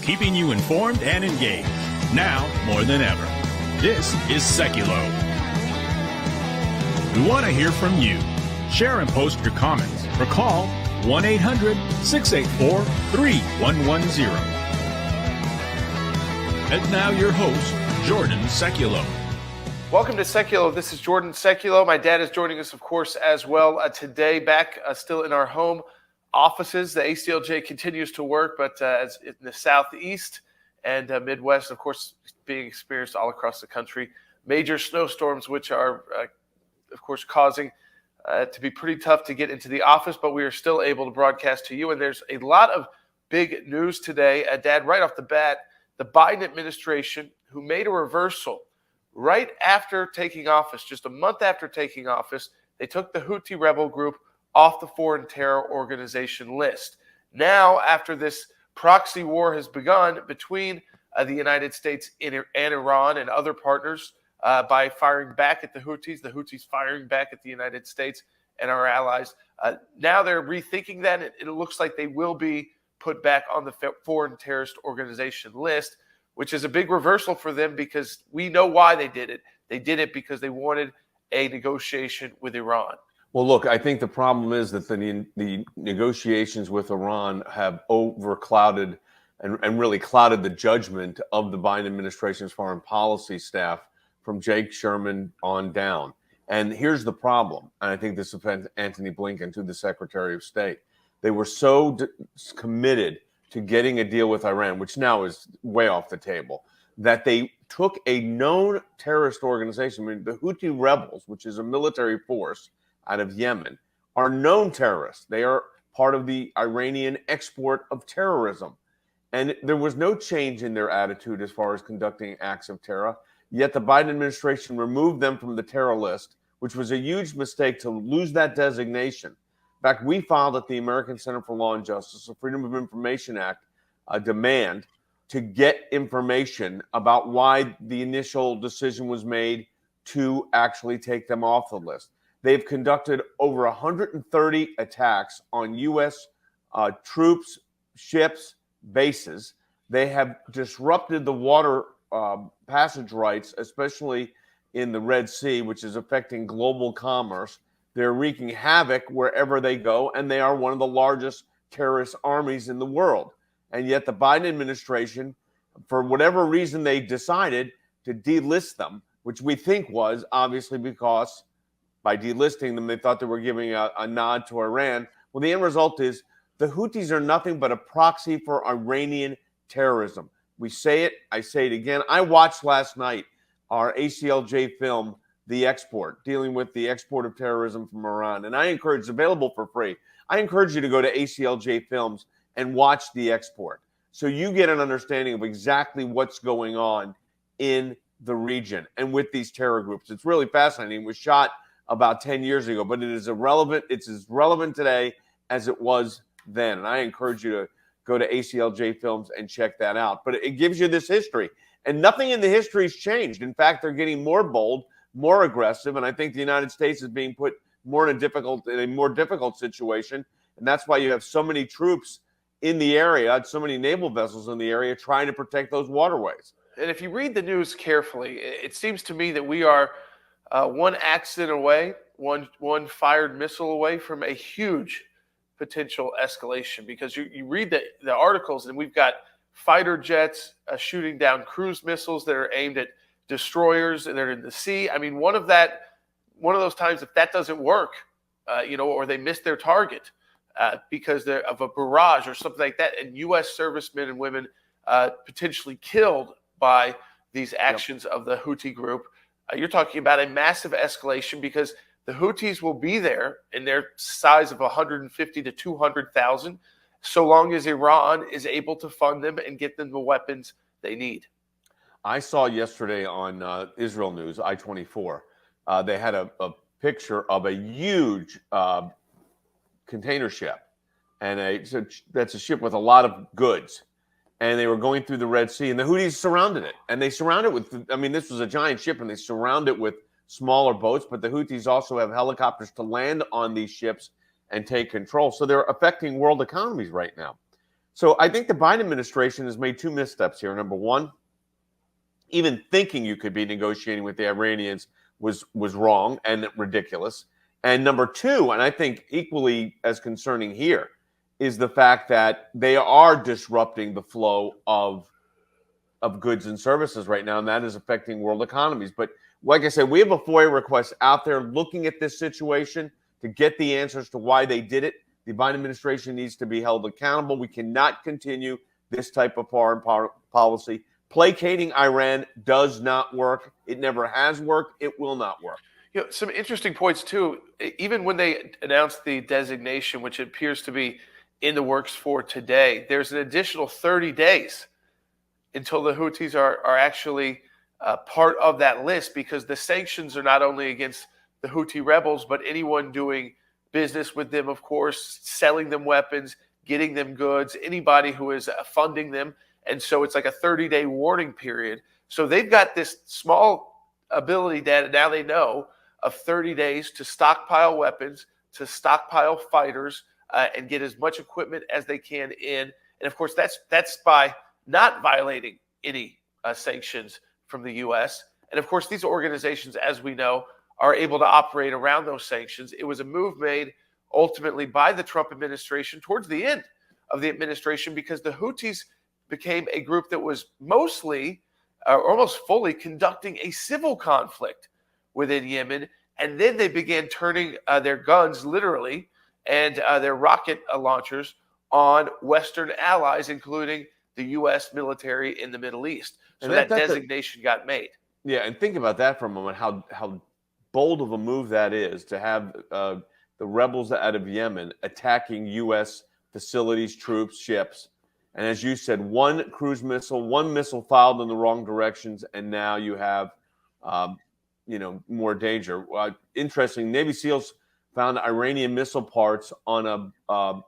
keeping you informed and engaged. Now more than ever. This is Sekulow. We want to hear from you. Share and post your comments or call 1-800-684-3110. And now your host, Jordan Sekulow. Welcome to Sekulow. This is Jordan Sekulow. My dad is joining us, of course, as well today, back still in our home offices. The ACLJ continues to work, but as in the Southeast and Midwest, of course, being experienced all across the country. Major snowstorms, which are, of course, causing to be pretty tough to get into the office, but we are still able to broadcast to you. And there's a lot of big news today. Dad, right off the bat, the Biden administration, who made a reversal right after taking office, just a month after taking office, they took the Houthi rebel group off the foreign terror organization list. Now, after this proxy war has begun between the United States and Iran and other partners by firing back at the Houthis firing back at the United States and our allies. Now they're rethinking that. It looks like they will be put back on the foreign terrorist organization list, which is a big reversal for them because we know why they did it. They did it because they wanted a negotiation with Iran. Well, look, I think the problem is that the negotiations with Iran have overclouded and really clouded the judgment of the Biden administration's foreign policy staff from Jake Sherman on down. And here's the problem, and I think this offends Antony Blinken to the Secretary of State. They were so committed to getting a deal with Iran, which now is way off the table, that they took a known terrorist organization. I mean, the Houthi rebels, which is a military force out of Yemen, are known terrorists. They are part of the Iranian export of terrorism. And there was no change in their attitude as far as conducting acts of terror. Yet the Biden administration removed them from the terror list, which was a huge mistake to lose that designation. In fact, we filed at the American Center for Law and Justice a Freedom of Information Act a demand to get information about why the initial decision was made to actually take them off the list. They've conducted over 130 attacks on U.S. Troops, ships, bases. They have disrupted the water passage rights, especially in the Red Sea, which is affecting global commerce. They're wreaking havoc wherever they go, and they are one of the largest terrorist armies in the world. And yet the Biden administration, for whatever reason, they decided to delist them, which we think was obviously because by delisting them, they thought they were giving a nod to Iran. Well, the end result is the Houthis are nothing but a proxy for Iranian terrorism. We say it, I say it again. I watched last night our ACLJ film, The Export, dealing with the export of terrorism from Iran. And I encourage, it's available for free. I encourage you to go to ACLJ Films and watch The Export so you get an understanding of exactly what's going on in the region and with these terror groups. It's really fascinating. It was shot about 10 years ago, but it is irrelevant. It's as relevant today as it was then. And I encourage you to go to ACLJ Films and check that out. But it gives you this history. And nothing in the history has changed. In fact, they're getting more bold, more aggressive. And I think the United States is being put more in a more difficult situation. And that's why you have so many troops in the area, so many naval vessels in the area trying to protect those waterways. And if you read the news carefully, it seems to me that we are one accident away, one fired missile away from a huge potential escalation, because you read the articles and we've got fighter jets shooting down cruise missiles that are aimed at destroyers and they're in the sea. I mean, one of those times, if that doesn't work, or they miss their target because of a barrage or something like that, and U.S. servicemen and women potentially killed by these actions of the Houthi group, you're talking about a massive escalation, because the Houthis will be there in their size of 150 to 200,000, so long as Iran is able to fund them and get them the weapons they need. I saw yesterday on Israel News, I-24, they had a picture of a huge container ship, and that's a ship with a lot of goods. And they were going through the Red Sea, and the Houthis surrounded it. And they surrounded it with, this was a giant ship, and they surround it with smaller boats, but the Houthis also have helicopters to land on these ships and take control. So they're affecting world economies right now. So I think the Biden administration has made two missteps here. Number one, even thinking you could be negotiating with the Iranians was wrong and ridiculous. And number two, and I think equally as concerning here, is the fact that they are disrupting the flow of goods and services right now, and that is affecting world economies. But like I said, we have a FOIA request out there looking at this situation to get the answers to why they did it. The Biden administration needs to be held accountable. We cannot continue this type of foreign policy. Placating Iran does not work. It never has worked. It will not work. You know, some interesting points too. Even when they announced the designation, which appears to be in the works for today, there's an additional 30 days until the Houthis are actually part of that list, because the sanctions are not only against the Houthi rebels, but anyone doing business with them, of course, selling them weapons, getting them goods, anybody who is funding them. And so it's like a 30-day warning period. So they've got this small ability that now they know of 30 days to stockpile weapons, to stockpile fighters, and get as much equipment as they can in. And of course, that's by not violating any sanctions from the U.S. And of course, these organizations, as we know, are able to operate around those sanctions. It was a move made ultimately by the Trump administration towards the end of the administration, because the Houthis became a group that was mostly, almost fully, conducting a civil conflict within Yemen. And then they began turning their guns, literally, and their rocket launchers on Western allies, including the U.S. military in the Middle East. So that designation got made. Yeah, and think about that for a moment, how bold of a move that is, to have the rebels out of Yemen attacking U.S. facilities, troops, ships. And as you said, one cruise missile, one missile fired in the wrong directions, and now you have, more danger. Interesting, Navy SEALs found Iranian missile parts on a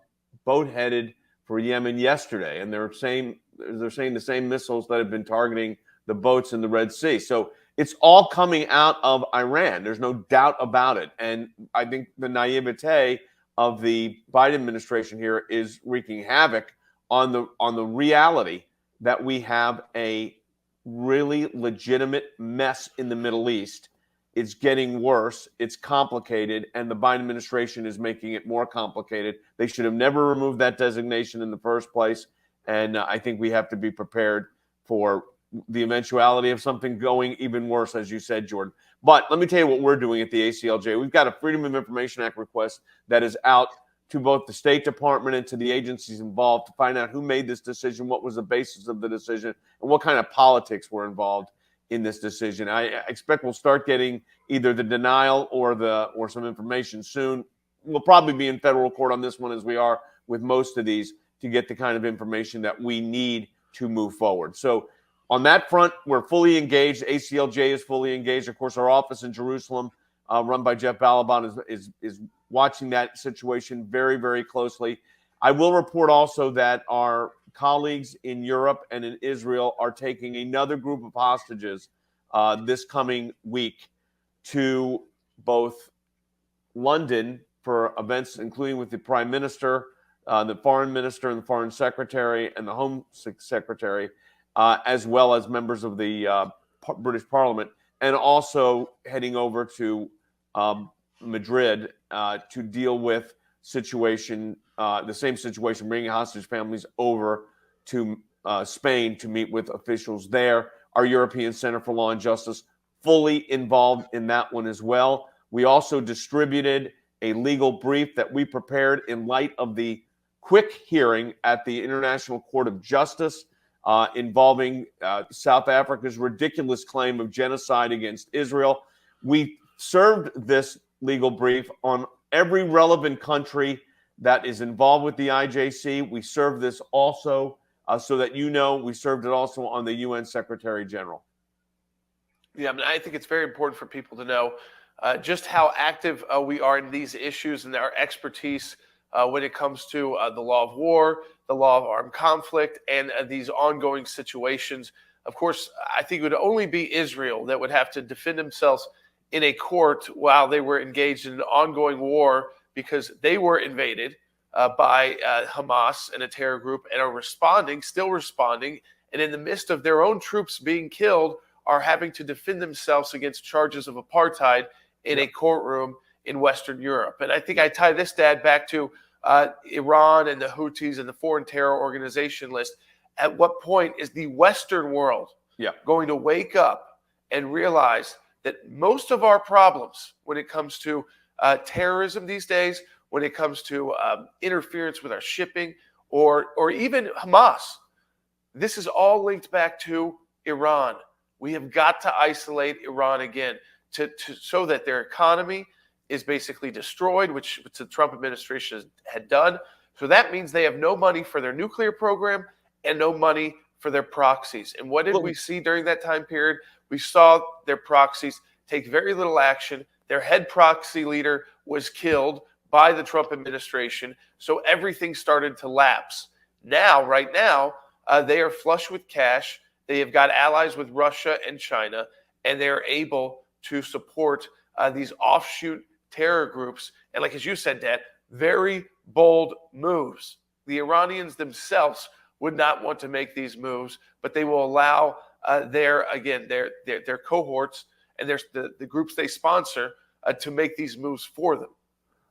boat headed for Yemen yesterday, and they're saying the same missiles that have been targeting the boats in the Red Sea. So it's all coming out of Iran. There's no doubt about it. And I think the naivete of the Biden administration here is wreaking havoc on the reality that we have a really legitimate mess in the Middle East. It's getting worse. It's complicated, and the Biden administration is making it more complicated. They should have never removed that designation in the first place, and I think we have to be prepared for the eventuality of something going even worse, as you said, Jordan. But let me tell you what we're doing at the ACLJ. We've got a Freedom of Information Act request that is out to both the State Department and to the agencies involved to find out who made this decision, what was the basis of the decision, and what kind of politics were involved in this decision. I expect we'll start getting either the denial or some information soon. We'll probably be in federal court on this one, as we are with most of these, to get the kind of information that we need to move forward. So on that front, we're fully engaged. ACLJ is fully engaged. Of course, our office in Jerusalem, run by Jeff Balaban, is watching that situation very, very closely. I will report also that our colleagues in Europe and in Israel are taking another group of hostages this coming week to both London for events, including with the Prime Minister, the Foreign Minister, and the Foreign Secretary, and the Home Secretary, as well as members of the British Parliament, and also heading over to Madrid to deal with the same situation, bringing hostage families over to Spain to meet with officials there. Our European Center for Law and Justice fully involved in that one as well. We also distributed a legal brief that we prepared in light of the quick hearing at the International Court of Justice involving South Africa's ridiculous claim of genocide against Israel. We served this legal brief on every relevant country that is involved with the IJC. We served this also so that we served it also on the UN Secretary General. Yeah, I mean, I think it's very important for people to know just how active we are in these issues and our expertise when it comes to the law of war, the law of armed conflict, and these ongoing situations. Of course, I think it would only be Israel that would have to defend themselves in a court while they were engaged in an ongoing war because they were invaded by Hamas and a terror group, and are still responding, and in the midst of their own troops being killed, are having to defend themselves against charges of apartheid in a courtroom in Western Europe. And I think I tie this, Dad, back to Iran and the Houthis and the foreign terror organization list. At what point is the Western world going to wake up and realize that most of our problems when it comes to terrorism these days, when it comes to interference with our shipping, or even Hamas, this is all linked back to Iran. We have got to isolate Iran again so that their economy is basically destroyed, which the Trump administration had done. So that means they have no money for their nuclear program and no money for their proxies. And what did we see during that time period? We saw their proxies take very little action. Their head proxy leader was killed by the Trump administration. So everything started to lapse. Right now, they are flush with cash. They have got allies with Russia and China, and they're able to support these offshoot terror groups. And like as you said, Dad, very bold moves. The Iranians themselves would not want to make these moves, but they will allow their cohorts and the groups they sponsor to make these moves for them.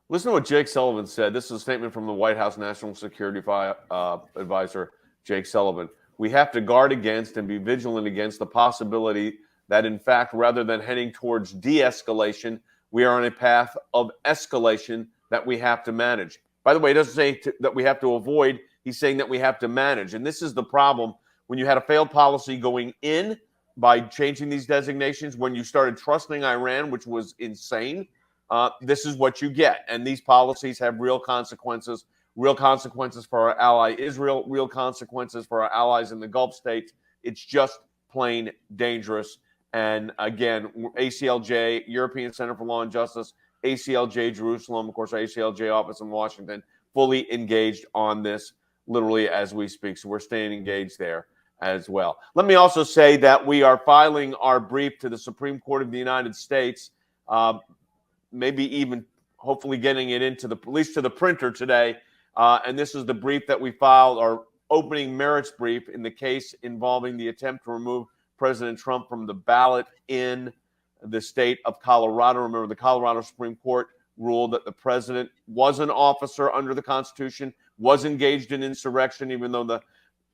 Listen to what Jake Sullivan said. This is a statement from the White House National Security Advisor, Jake Sullivan. We have to guard against and be vigilant against the possibility that, in fact, rather than heading towards de-escalation, we are on a path of escalation that we have to manage. By the way, he doesn't say that we have to avoid. He's saying that we have to manage. And this is the problem when you had a failed policy going in by changing these designations, when you started trusting Iran, which was insane. This is what you get. And these policies have real consequences for our ally Israel, real consequences for our allies in the Gulf states. It's just plain dangerous. And again, ACLJ, European Center for Law and Justice, ACLJ Jerusalem, of course, our ACLJ office in Washington, fully engaged on this literally as we speak. So we're staying engaged there as well. Let me also say that we are filing our brief to the Supreme Court of the United States, maybe even hopefully getting it into at least to the printer today. And this is the brief that we filed, our opening merits brief in the case involving the attempt to remove President Trump from the ballot in the state of Colorado. Remember, the Colorado Supreme Court ruled that the president was an officer under the Constitution, was engaged in insurrection, even though the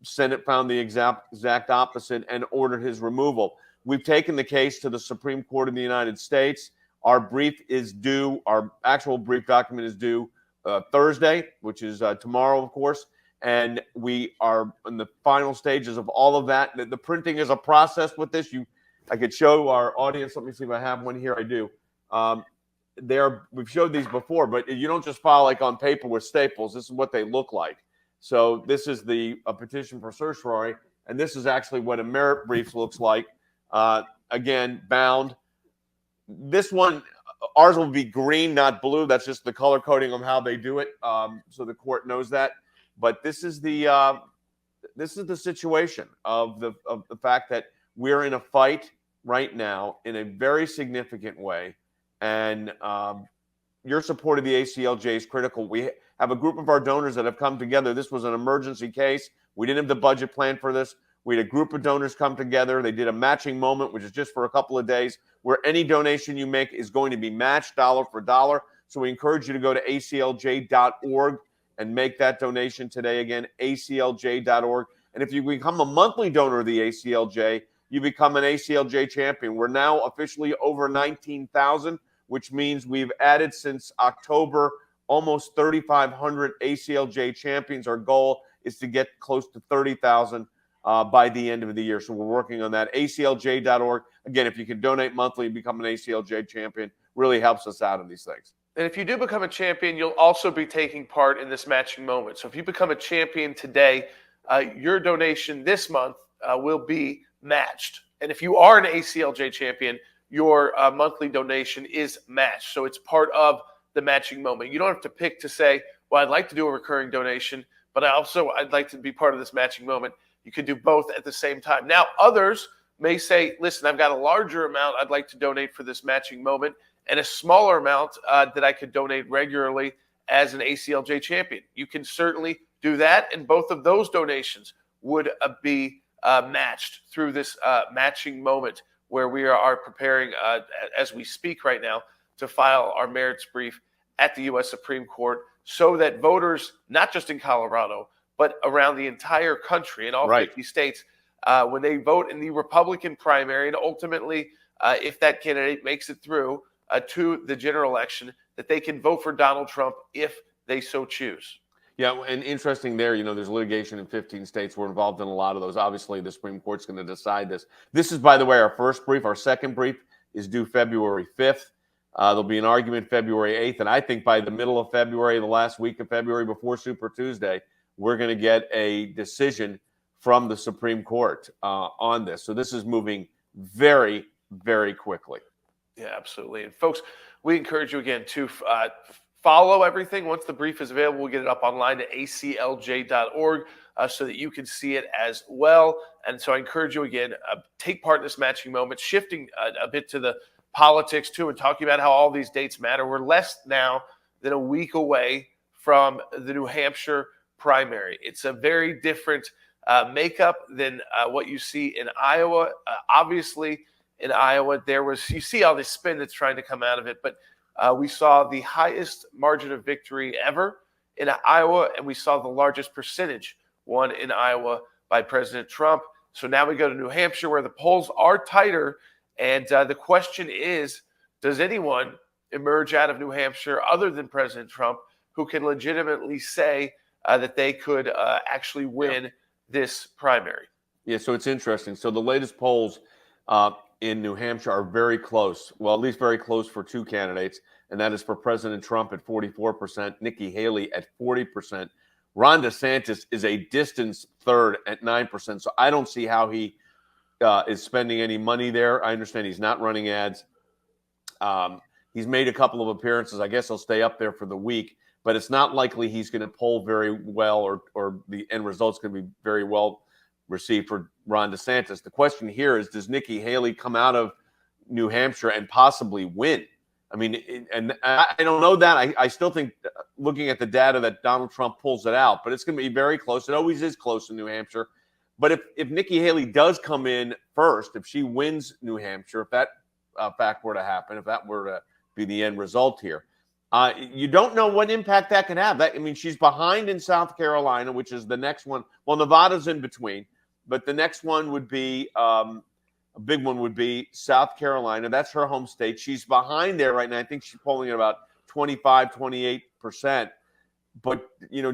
Senate found the exact opposite and ordered his removal. We've taken the case to the Supreme Court of the United States. Our brief is due, our actual brief document is due Thursday, which is tomorrow, of course. And we are in the final stages of all of that. The printing is a process with this. I could show our audience. Let me see if I have one here. I do. We've showed these before, but you don't just file like on paper with staples. This is what they look like. So this is a petition for certiorari, and this is actually what a merit brief looks like. Again, bound. This one, ours will be green, not blue. That's just the color coding of how they do it, so the court knows that. But this is the situation of the fact that we're in a fight right now in a very significant way, and your support of the ACLJ is critical. We have a group of our donors that have come together. This was an emergency case. We didn't have the budget plan for this. We had a group of donors come together. They did a matching moment, which is just for a couple of days, where any donation you make is going to be matched dollar for dollar. So we encourage you to go to aclj.org and make that donation today. Again, aclj.org. And if you become a monthly donor of the ACLJ, you become an ACLJ champion. We're now officially over 19,000, which means we've added since October almost 3,500 ACLJ champions. Our goal is to get close to 30,000 by the end of the year. So we're working on that. aclj.org. Again, if you can donate monthly and become an ACLJ champion, really helps us out in these things. And if you do become a champion, you'll also be taking part in this matching moment. So if you become a champion today, your donation this month will be matched. And if you are an ACLJ champion, your monthly donation is matched. So it's part of the matching moment. You don't have to pick to say, well, I'd like to do a recurring donation, but I'd like to be part of this matching moment. You can do both at the same time. Now, others may say, listen, I've got a larger amount I'd like to donate for this matching moment, and a smaller amount that I could donate regularly as an ACLJ champion. You can certainly do that, and both of those donations would be matched through this matching moment where we are preparing, as we speak right now, to file our merits brief at the U.S. Supreme Court so that voters, not just in Colorado, but around the entire country in all 50 states, when they vote in the Republican primary and ultimately, if that candidate makes it through to the general election, that they can vote for Donald Trump if they so choose. Yeah, and interesting there, there's litigation in 15 states. We're involved in a lot of those. Obviously, the Supreme Court's going to decide this. This is, by the way, our first brief. Our second brief is due February 5th. There'll be an argument February 8th. And I think by the middle of February, the last week of February before Super Tuesday, we're going to get a decision from the Supreme Court on this. So this is moving very, very quickly. Yeah, absolutely. And folks, we encourage you again to follow everything. Once the brief is available, we'll get it up online at aclj.org so that you can see it as well. And so I encourage you again, take part in this matching moment, shifting a bit to the politics too, and talking about how all these dates matter. We're less now than a week away from the New Hampshire primary. It's a very different makeup than what you see in Iowa. Obviously, in Iowa, you see all this spin that's trying to come out of it, but we saw the highest margin of victory ever in Iowa, and we saw the largest percentage won in Iowa by President Trump. So now we go to New Hampshire, where the polls are tighter, and the question is, does anyone emerge out of New Hampshire other than President Trump who can legitimately say that they could actually win this primary? Yeah, so it's interesting. So the latest polls in New Hampshire are very close. Well, at least very close for two candidates, and that is for President Trump at 44%, Nikki Haley at 40%. Ron DeSantis is a distant third at 9%. So I don't see how he is spending any money there. I understand he's not running ads. He's made a couple of appearances. I guess he'll stay up there for the week, but it's not likely he's going to poll very well or the end result's going to be very well received for Ron DeSantis. The question here is, does Nikki Haley come out of New Hampshire and possibly win? I mean, and I don't know that. I still think, looking at the data, that Donald Trump pulls it out, but it's going to be very close. It always is close in New Hampshire. But if Nikki Haley does come in first, if she wins New Hampshire, if that fact were to happen, if that were to be the end result here, you don't know what impact that can have. She's behind in South Carolina, which is the next one. Well, Nevada's in between. But the next one would be, a big one would be South Carolina. That's her home state. She's behind there right now. I think she's polling at about 25, 28%. But,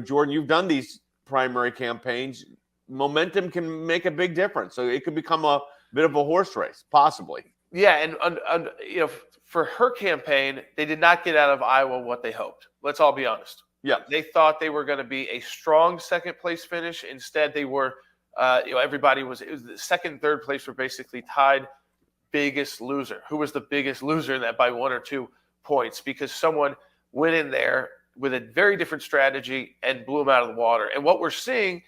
Jordan, you've done these primary campaigns. Momentum can make a big difference. So it could become a bit of a horse race, possibly. Yeah, and for her campaign, they did not get out of Iowa what they hoped. Let's all be honest. Yeah. They thought they were going to be a strong second-place finish. Instead, they were everybody it was the second and third place were basically tied. Biggest loser. Who was the biggest loser in that by 1 or 2 points? Because someone went in there with a very different strategy and blew them out of the water. And what we're seeing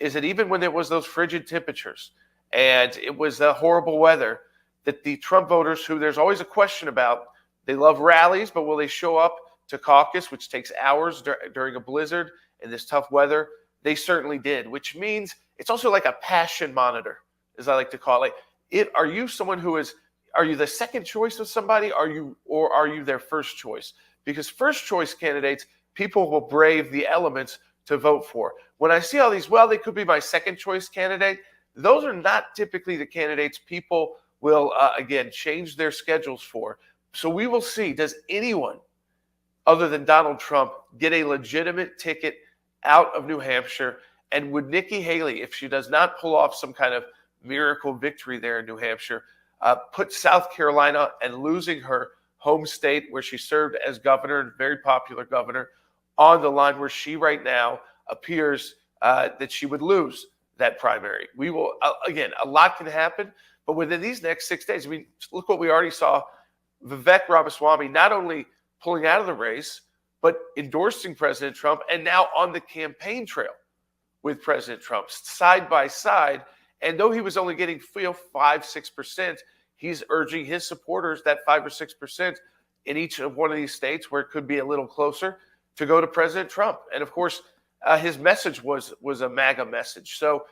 is that even when there was those frigid temperatures and it was the horrible weather, that the Trump voters, who there's always a question about, they love rallies, but will they show up to caucus, which takes hours during a blizzard and this tough weather? They certainly did, which means it's also like a passion monitor, as I like to call it. Are you someone are you the second choice of somebody? Are you their first choice? Because first choice candidates, people will brave the elements to vote for. When I see all these, they could be my second choice candidate. Those are not typically the candidates people will, again, change their schedules for. So we will see, does anyone other than Donald Trump get a legitimate ticket out of New Hampshire? And would Nikki Haley, if she does not pull off some kind of miracle victory there in New Hampshire, put South Carolina and losing her home state where she served as governor, very popular governor, on the line where she right now appears that she would lose that primary? We will, again, a lot can happen, but within these next 6 days, look what we already saw. Vivek Ramaswamy not only pulling out of the race, but endorsing President Trump and now on the campaign trail with President Trump side by side. And though he was only getting 5-6%, he's urging his supporters, that 5 or 6% in each of one of these states where it could be a little closer, to go to President Trump. And of course, his message was a MAGA message. So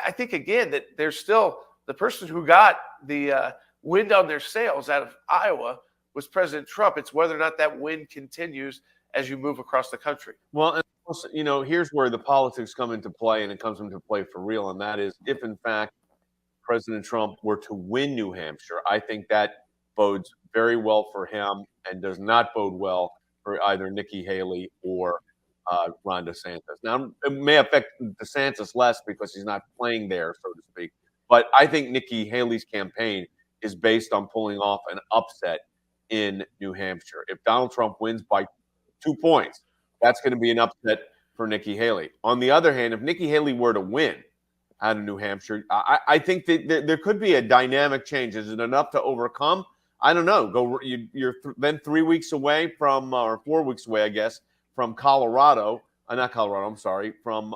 I think, again, that there's still the person who got the wind on their sails out of Iowa was President Trump. It's whether or not that wind continues as you move across the country. Well, and also, here's where the politics come into play, and it comes into play for real. And that is, if in fact President Trump were to win New Hampshire, I think that bodes very well for him and does not bode well for either Nikki Haley or Ron DeSantis. Now, it may affect DeSantis less because he's not playing there, so to speak. But I think Nikki Haley's campaign is based on pulling off an upset in New Hampshire. If Donald Trump wins by 2 points, that's going to be an upset for Nikki Haley. On the other hand, if Nikki Haley were to win out of New Hampshire, I think that there could be a dynamic change. Is it enough to overcome? I don't know. You're then 3 weeks away from, or 4 weeks away, I guess, from Colorado. Not Colorado, I'm sorry, from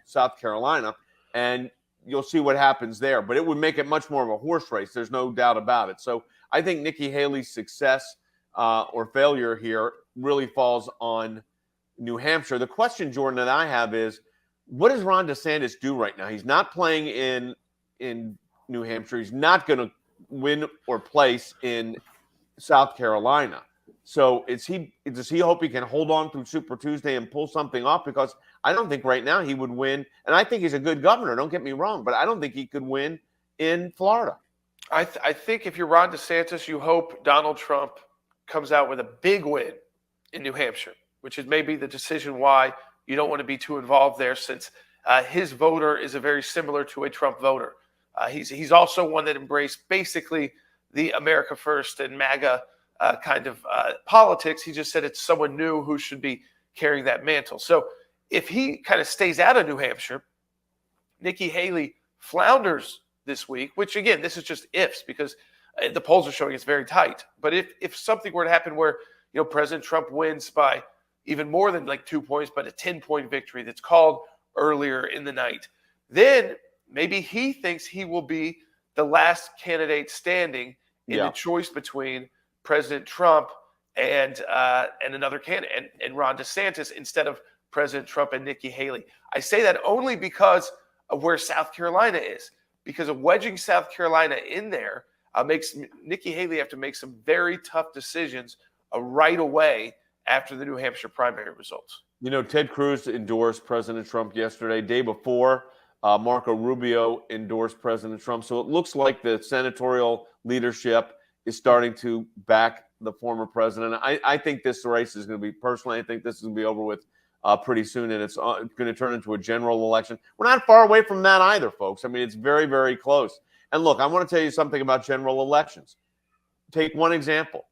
South Carolina. And you'll see what happens there. But it would make it much more of a horse race. There's no doubt about it. So I think Nikki Haley's success or failure here really falls on New Hampshire. The question, Jordan, that I have is, what does Ron DeSantis do right now? He's not playing in New Hampshire. He's not going to win or place in South Carolina. So does he hope he can hold on through Super Tuesday and pull something off? Because I don't think right now he would win. And I think he's a good governor. Don't get me wrong. But I don't think he could win in Florida. I think if you're Ron DeSantis, you hope Donald Trump comes out with a big win in New Hampshire, which is maybe the decision why you don't want to be too involved there, since his voter is a very similar to a Trump voter. He's also one that embraced basically the America First and MAGA kind of politics. He just said it's someone new who should be carrying that mantle. So if he kind of stays out of New Hampshire, Nikki Haley flounders this week, which again, this is just ifs because the polls are showing it's very tight. But if something were to happen where President Trump wins by even more than like 2 points, but a 10-point victory that's called earlier in the night, then maybe he thinks he will be the last candidate standing in the choice between President Trump and another candidate, and Ron DeSantis, instead of President Trump and Nikki Haley. I say that only because of where South Carolina is, because of wedging South Carolina in there makes Nikki Haley have to make some very tough decisions right away after the New Hampshire primary results. Ted Cruz endorsed President Trump yesterday. Day before, Marco Rubio endorsed President Trump. So it looks like the senatorial leadership is starting to back the former president. I think this race is going to be, personally, I think this is going to be over with pretty soon, and it's going to turn into a general election. We're not far away from that either, folks. I mean, it's very, very close. And look, I want to tell you something about general elections. Take one example.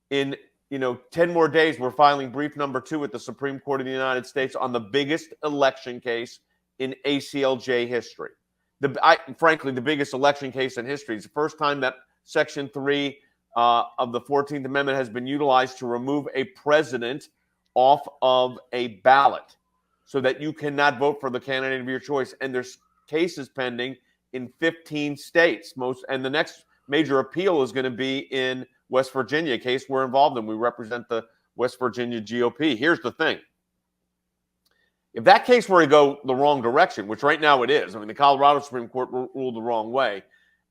In 10 more days, we're filing brief number 2 at the Supreme Court of the United States on the biggest election case in ACLJ history. Frankly, the biggest election case in history. It's the first time that Section 3 of the 14th Amendment has been utilized to remove a president off of a ballot so that you cannot vote for the candidate of your choice. And there's cases pending in 15 states. And the next major appeal is going to be in West Virginia, a case we're involved in. We represent the West Virginia GOP. Here's the thing. If that case were to go the wrong direction, which right now it is, I mean, the Colorado Supreme Court ruled the wrong way.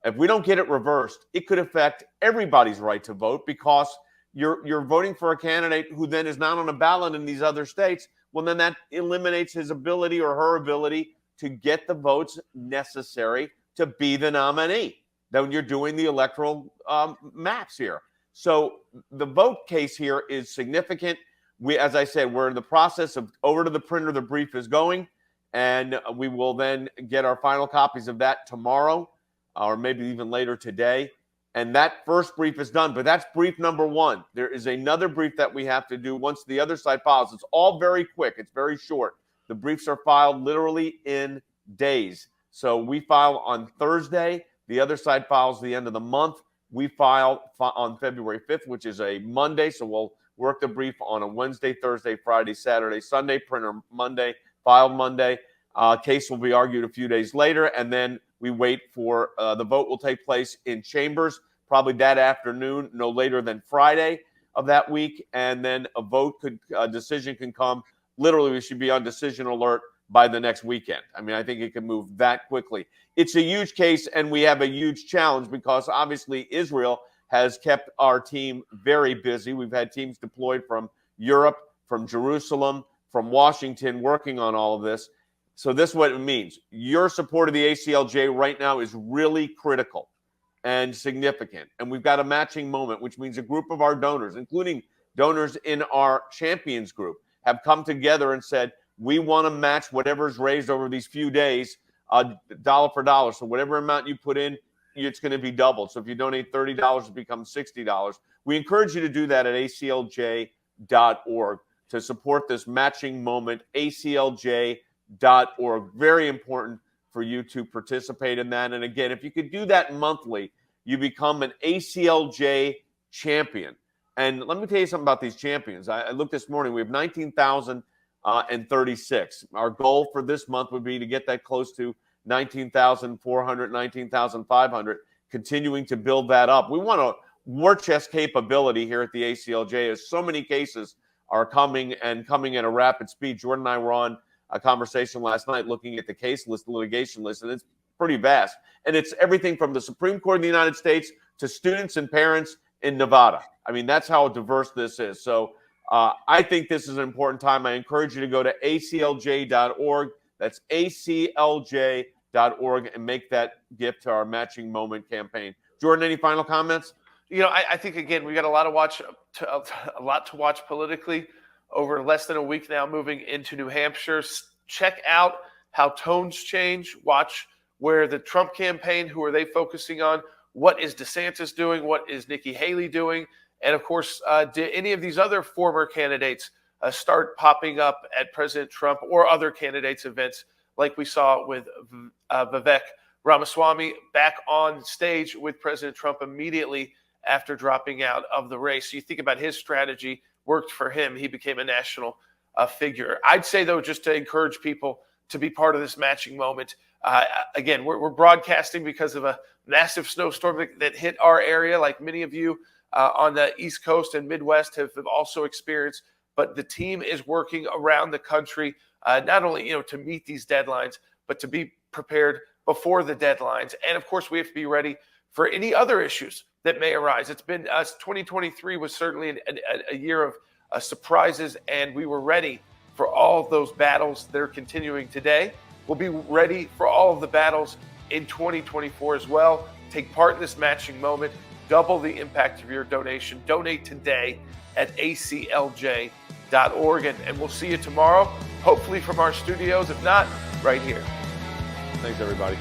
If we don't get it reversed, it could affect everybody's right to vote because you're voting for a candidate who then is not on a ballot in these other states. Well, then that eliminates his ability or her ability to get the votes necessary to be the nominee. Then you're doing the electoral maps here. So the vote case here is significant. As I said, we're in the process of over to the printer. The brief is going, and we will then get our final copies of that tomorrow, or maybe even later today. And that first brief is done, but that's brief number 1. There is another brief that we have to do once the other side files. It's all very quick. It's very short. The briefs are filed literally in days. So we file on Thursday. The other side files the end of the month. We file on February 5th, which is a Monday. So we'll work the brief on a Wednesday, Thursday, Friday, Saturday, Sunday, printer Monday, file Monday. Case will be argued a few days later, and then we wait for the vote will take place in chambers probably that afternoon, no later than Friday. of that week, and then a decision can come. Literally, we should be on decision alert by the next weekend. I mean, I think it can move that quickly. It's a huge case, and we have a huge challenge because obviously Israel has kept our team very busy. We've had teams deployed from Europe, from Jerusalem, from Washington, working on all of this. So this is what it means. Your support of the ACLJ right now is really critical and significant. And we've got a matching moment, which means a group of our donors, including donors in our champions group, have come together and said, we want to match whatever's raised over these few days, dollar for dollar. So whatever amount you put in, it's going to be doubled. So if you donate $30, it becomes $60. We encourage you to do that at aclj.org to support this matching moment, aclj.org. Very important for you to participate in that. And again, if you could do that monthly, you become an ACLJ champion. And let me tell you something about these champions. I looked this morning. We have 19,036. Our goal for this month would be to get that close to 19,400, 19,500, continuing to build that up. We want a war chest capability here at the ACLJ as so many cases are coming at a rapid speed. Jordan and I were on a conversation last night looking at the case list, the litigation list, and it's pretty vast. And it's everything from the Supreme Court of the United States to students and parents in Nevada. I mean, that's how diverse this is. So I think this is an important time. I encourage you to go to aclj.org. That's aclj.org and make that gift to our Matching Moment campaign. Jordan, any final comments? You know, I think, again, we got a lot to watch politically over less than a week now moving into New Hampshire. Check out how tones change. Watch where the Trump campaign, who are they focusing on? What is DeSantis doing? What is Nikki Haley doing? And, of course, did any of these other former candidates start popping up at President Trump or other candidates' events like we saw with Vivek Ramaswamy back on stage with President Trump immediately after dropping out of the race? So you think about his strategy worked for him. He became a national figure. I'd say, though, just to encourage people to be part of this matching moment. Again, we're broadcasting because of a massive snowstorm that hit our area, like many of you on the East Coast and Midwest have also experienced. But the team is working around the country, not only to meet these deadlines, but to be prepared before the deadlines. And of course, we have to be ready for any other issues that may arise. It's been 2023 was certainly a year of surprises, and we were ready for all of those battles that are continuing today. We'll be ready for all of the battles in 2024 as well. Take part in this matching moment. Double the impact of your donation. Donate today at aclj.org, and we'll see you tomorrow, hopefully from our studios, if not, right here. Thanks, everybody.